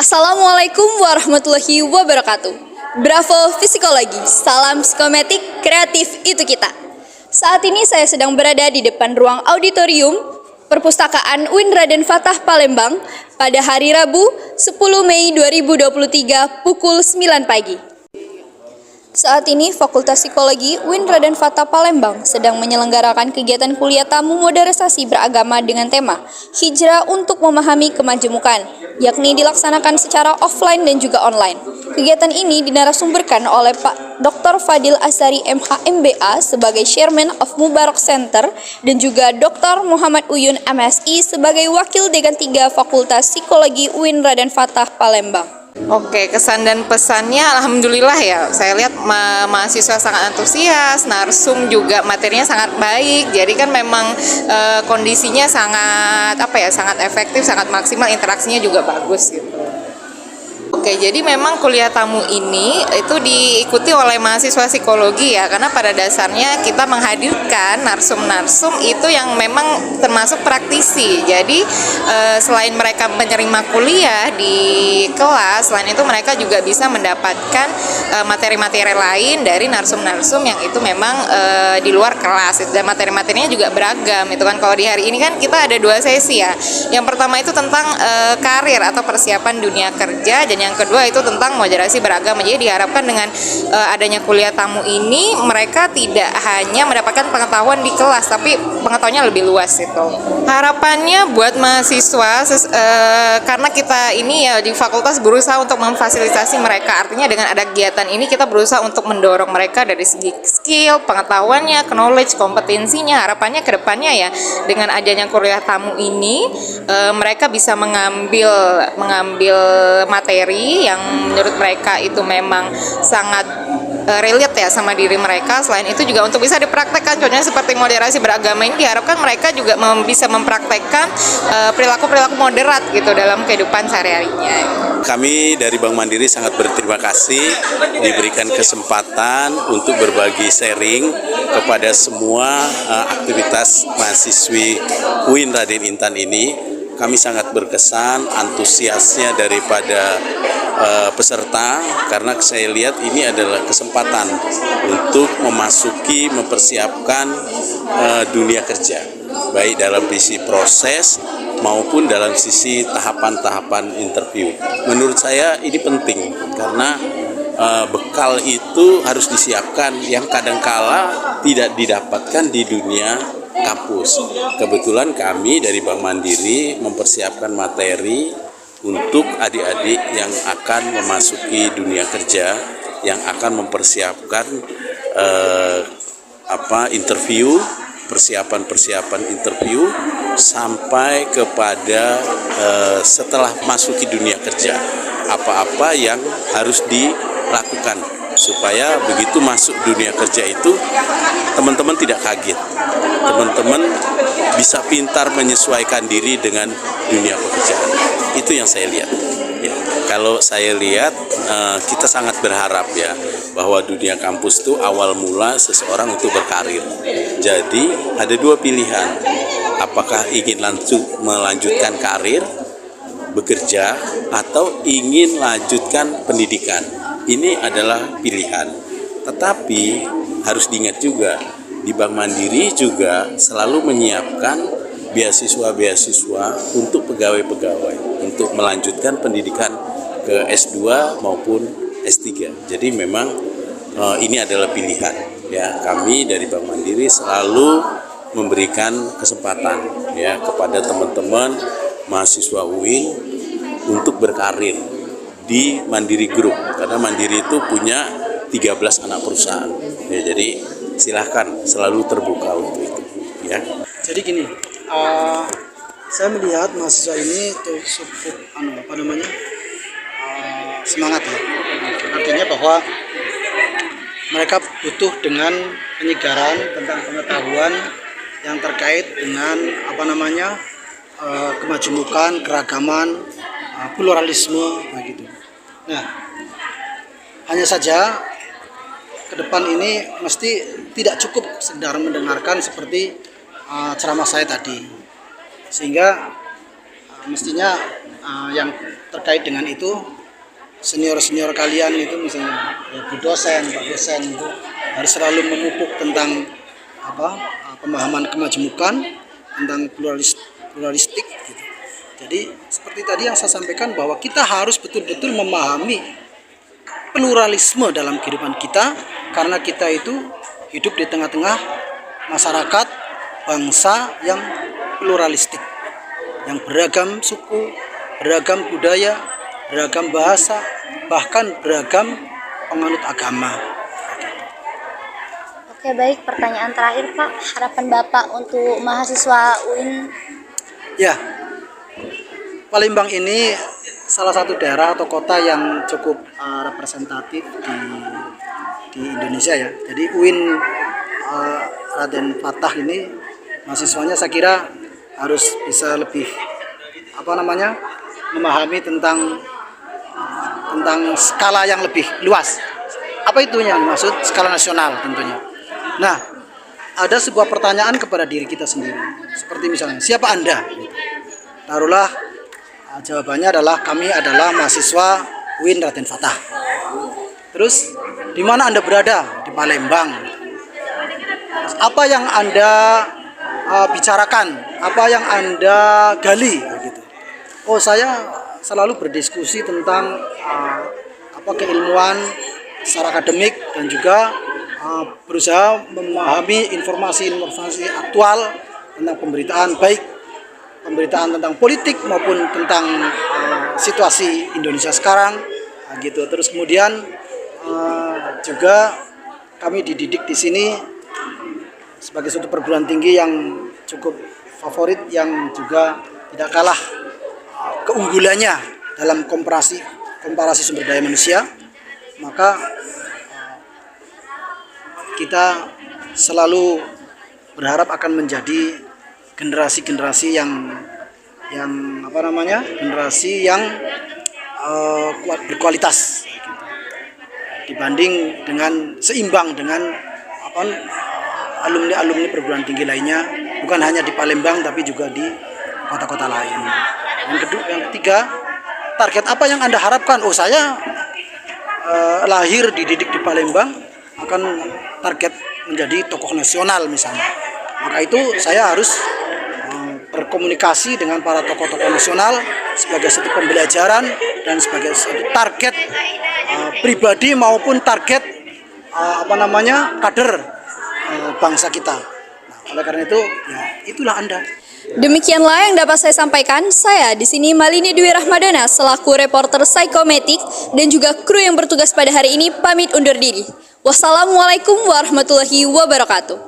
Assalamualaikum warahmatullahi wabarakatuh. Bravo Psikologi, salam psikometik kreatif itu kita. Saat ini saya sedang berada di depan ruang auditorium Perpustakaan UIN Raden Fatah Palembang pada hari Rabu 10 Mei 2023 pukul 9 pagi. Saat ini Fakultas Psikologi UIN Raden Fatah Palembang sedang menyelenggarakan kegiatan kuliah tamu modernisasi beragama dengan tema Hijrah untuk Memahami Kemajemukan, yakni dilaksanakan secara offline dan juga online. Kegiatan ini dinarasumberkan oleh Pak Dr. Fadil Asari MH MBA sebagai Chairman of Mubarak Center dan juga Dr. Muhammad Uyun MSI sebagai Wakil Dekan 3 Fakultas Psikologi UIN Raden Fatah Palembang. Oke, kesan dan pesannya alhamdulillah ya. Saya lihat mahasiswa sangat antusias, narsum juga materinya sangat baik. Jadi kan memang kondisinya sangat sangat efektif, sangat maksimal, interaksinya juga bagus gitu. Oke, jadi memang kuliah tamu ini itu diikuti oleh mahasiswa psikologi ya, karena pada dasarnya kita menghadirkan narsum-narsum itu yang memang termasuk praktisi. Jadi selain mereka menerima kuliah di kelas, selain itu mereka juga bisa mendapatkan materi-materi lain dari narsum-narsum yang itu memang di luar kelas. Dan materi-materinya juga beragam. Itu kan kalau di hari ini kan kita ada 2 sesi ya. Yang pertama itu tentang karir atau persiapan dunia kerja, dan yang kedua itu tentang moderasi beragama. Jadi diharapkan dengan adanya kuliah tamu ini mereka tidak hanya mendapatkan pengetahuan di kelas, tapi pengetahuannya lebih luas itu. Harapannya buat mahasiswa karena kita ini ya di fakultas berusaha untuk memfasilitasi mereka. Artinya dengan ada kegiatan ini kita berusaha untuk mendorong mereka dari segi skill, pengetahuannya, knowledge, kompetensinya. Harapannya ke depannya ya dengan adanya kuliah tamu ini mereka bisa mengambil materi yang menurut mereka itu memang sangat relate ya sama diri mereka. Selain itu juga untuk bisa dipraktekkan, contohnya seperti moderasi beragama ini diharapkan mereka juga bisa mempraktekkan perilaku-perilaku moderat gitu dalam kehidupan sehari-harinya. Kami dari Bank Mandiri sangat berterima kasih diberikan kesempatan untuk berbagi sharing kepada semua aktivitas mahasiswi UIN Raden Intan ini. Kami sangat berkesan antusiasnya daripada peserta, karena saya lihat ini adalah kesempatan untuk mempersiapkan dunia kerja, baik dalam sisi proses maupun dalam sisi tahapan-tahapan interview. Menurut saya ini penting karena bekal itu harus disiapkan yang kadangkala tidak didapatkan di dunia kampus. Kebetulan kami dari Bank Mandiri mempersiapkan materi untuk adik-adik yang akan memasuki dunia kerja, yang akan mempersiapkan interview, persiapan interview sampai kepada setelah masuki dunia kerja, apa-apa yang harus dilakukan supaya begitu masuk dunia kerja itu teman-teman tidak kaget, teman-teman bisa pintar menyesuaikan diri dengan dunia pekerjaan. Itu yang saya lihat ya. Kalau saya lihat kita sangat berharap ya bahwa dunia kampus itu awal mula seseorang untuk berkarir. Jadi ada 2 pilihan, apakah ingin melanjutkan karir bekerja atau ingin lanjutkan pendidikan. Ini adalah pilihan. Tetapi harus diingat juga di Bank Mandiri juga selalu menyiapkan beasiswa-beasiswa untuk pegawai-pegawai untuk melanjutkan pendidikan ke S2 maupun S3. Jadi memang ini adalah pilihan ya. Kami dari Bank Mandiri selalu memberikan kesempatan ya kepada teman-teman mahasiswa UIN untuk berkarir di Mandiri Group, karena Mandiri itu punya 13 anak perusahaan ya, jadi silahkan selalu terbuka untuk itu ya. Jadi gini, saya melihat mahasiswa ini tuh cukup semangat ya. Artinya bahwa mereka butuh dengan penyegaran tentang pengetahuan yang terkait dengan kemajemukan, keragaman, pluralisme begitu. Nah, hanya saja ke depan ini mesti tidak cukup sekedar mendengarkan seperti ceramah saya tadi, sehingga mestinya yang terkait dengan itu, senior-senior kalian itu misalnya ya, Bu dosen, Pak dosen itu harus selalu memupuk tentang pemahaman kemajemukan, tentang pluralistik gitu. Jadi seperti tadi yang saya sampaikan bahwa kita harus betul-betul memahami pluralisme dalam kehidupan kita, karena kita itu hidup di tengah-tengah masyarakat bangsa yang pluralistik, yang beragam suku, beragam budaya, beragam bahasa, bahkan beragam penganut agama. Oke, baik. Pertanyaan terakhir, Pak. Harapan Bapak untuk mahasiswa UIN? Ya, Palembang ini salah satu daerah atau kota yang cukup representatif di Indonesia ya. Jadi UIN Raden Fatah ini mahasiswanya saya kira harus bisa lebih memahami tentang skala yang lebih luas. Apa itu yang maksud skala nasional tentunya. Nah, ada sebuah pertanyaan kepada diri kita sendiri. Seperti misalnya, siapa Anda? Taruhlah jawabannya adalah kami adalah mahasiswa UIN Raden Fatah. Terus di mana Anda berada? Di Palembang. Apa yang Anda bicarakan? Apa yang Anda gali? Gitu. Oh, saya selalu berdiskusi tentang keilmuan secara akademik dan juga berusaha memahami informasi-informasi aktual tentang pemberitaan, baik pemberitaan tentang politik maupun tentang situasi Indonesia sekarang, gitu. Terus kemudian juga kami dididik di sini sebagai suatu perguruan tinggi yang cukup favorit, yang juga tidak kalah keunggulannya dalam komparasi sumber daya manusia. Maka kita selalu berharap akan menjadi generasi-generasi yang generasi yang berkualitas dibanding dengan seimbang dengan alumni perguruan tinggi lainnya, bukan hanya di Palembang tapi juga di kota-kota lain. Yang ketiga, target apa yang Anda harapkan? Oh, saya lahir dididik di Palembang, akan target menjadi tokoh nasional misalnya. Maka itu saya harus berkomunikasi dengan para tokoh-tokoh nasional sebagai satu pembelajaran dan sebagai satu target pribadi maupun target kader bangsa kita. Nah, oleh karena itu, ya itulah Anda. Demikianlah yang dapat saya sampaikan. Saya di sini Malini Dwi Rahmadana selaku reporter Psikometik dan juga kru yang bertugas pada hari ini pamit undur diri. Wassalamualaikum warahmatullahi wabarakatuh.